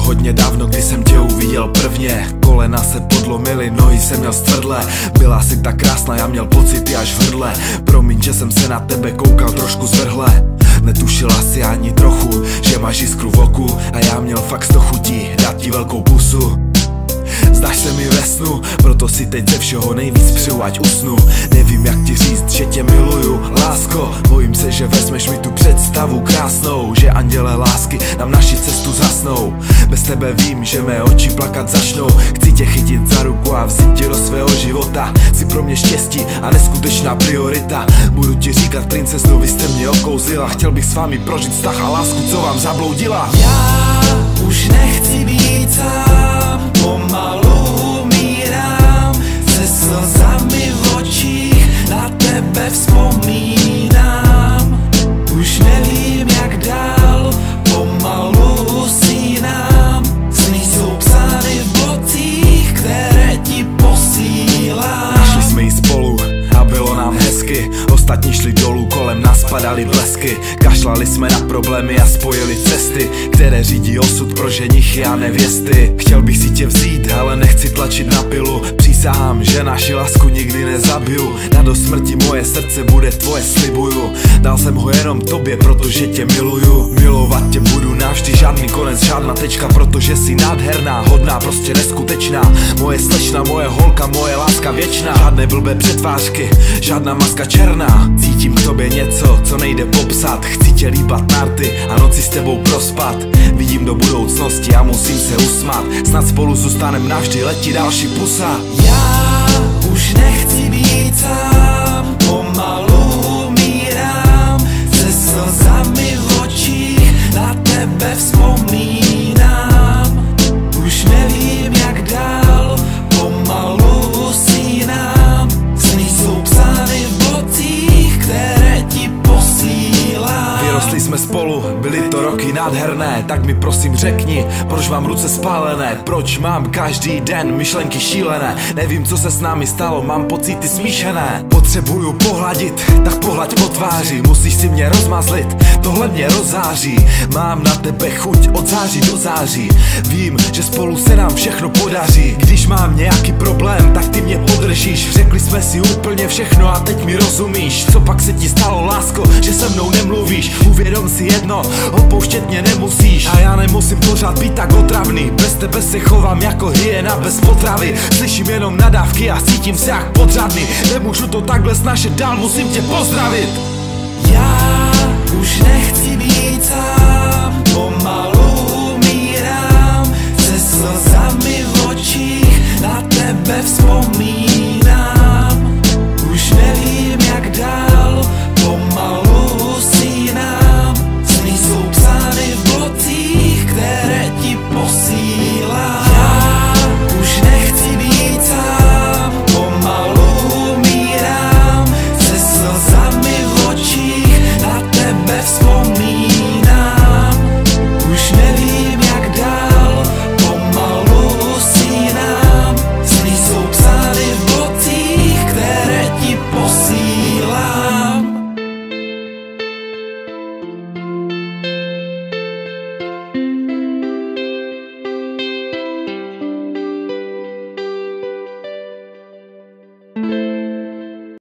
hodně dávno, kdy jsem tě uviděl prvně. Kolena se podlomily, nohy jsem měl stvrdlé. Byla si tak krásná, já měl pocity až v hrdle. Promiň, že jsem se na tebe koukal trošku zvrhle. Netušila si ani trochu, že máš jiskru v oku. A já měl fakt 100 chutí dát ti velkou pusu. Zdáš se mi ve snu, proto si teď ze všeho nejvíc přeju, ať usnu. Nevím jak ti říct, že tě miluju, lásko. Bojím se, že vezmeš mi tu představu krásnou, že anděle lásky nám naši cestu zasnou. Bez tebe vím, že mé oči plakat začnou. Chci tě chytit za ruku a vzít tě do svého života. Jsi pro mě štěstí a neskutečná priorita. Budu ti říkat princezno, vy jste mě okouzila. Chtěl bych s vámi prožít vztah a lásku, co vám zabloudila. Já už nechci být sám, pomalu umírám, se slzami v očích na tebe vzpomínám. Už nevím jak dál, pomalu usínám. Sny jsou psány v blocích, které ti posílám. Šli jsme jí spolu a bylo nám hezky. Ostatní šli dolů, kolem nás padaly blesky. Kašlali jsme na problémy a spojili cesty, které řídí osud pro ženichy a nevěsty. Chtěl bych si tě vzít, ale nechci tlačit na pilu. Přísahám, že naši lásku nikdy nezabiju. Na do smrti moje srdce bude tvoje, slibuju. Dal jsem ho jenom tobě, protože tě miluju. Milovat tě budu navždy, žádný konec, žádná tečka, protože jsi nádherná, hodná, prostě neskutečná. Moje slečna, moje holka, moje láska věčná. Žádné blbé přetvářky, žádná maska černá. Cítím k tobě něco, co nejde popsat. Chci tě líbat na rty a noci s tebou prospat. Vidím do budoucnosti a musím se usmát. Snad spolu zůstanem navždy, letí další pusa. Já už nechci být sám, pomalu umírám, se slzami v očích na tebe vzpomínám. Už nevím jak dál, pomalu usínám. Sny jsou psány v blocích, které ti posílám. Vyrostli jsme spolu, byly to roky nádherné. Tak mi prosím řekni, proč mám ruce spálené? Proč mám každý den myšlenky šílené? Nevím co se s námi stalo, mám pocity smíšené. Potřebuju pohladit, tak pohlaď po tváři. Musíš si mě rozmazlit, tohle mě rozzáří. Mám na tebe chuť od září do září. Vím, že spolu se nám všechno podaří. Když mám nějaký problém, tak ty mě podržíš. Řekli jsme si úplně všechno a teď mi rozumíš. Co pak se ti stalo, lásko, že se mnou nemluvíš? Uvědom si jedno, opouštět mě nemusíš. A já nemusím pořád být tak otravný. Bez tebe se chovám jako hyena bez potravy. Slyším jenom nadávky a cítím se jak podřadný. Nemůžu to takhle snažit dál, musím tě pozdravit. Já už nechci být sám, pomalu umírám, se slzami v očích na tebe vzpomínám. Už nevím jak dál, pomalu usínám. Sny jsou psány v blocích, které ti posílám. Já už nechci být sám, pomalu umírám, se slzami v očích na tebe vzpomínám. Už nevím jak dál, pomalu usínám. Sny jsou psány v blocích, které ti posílám. thank you.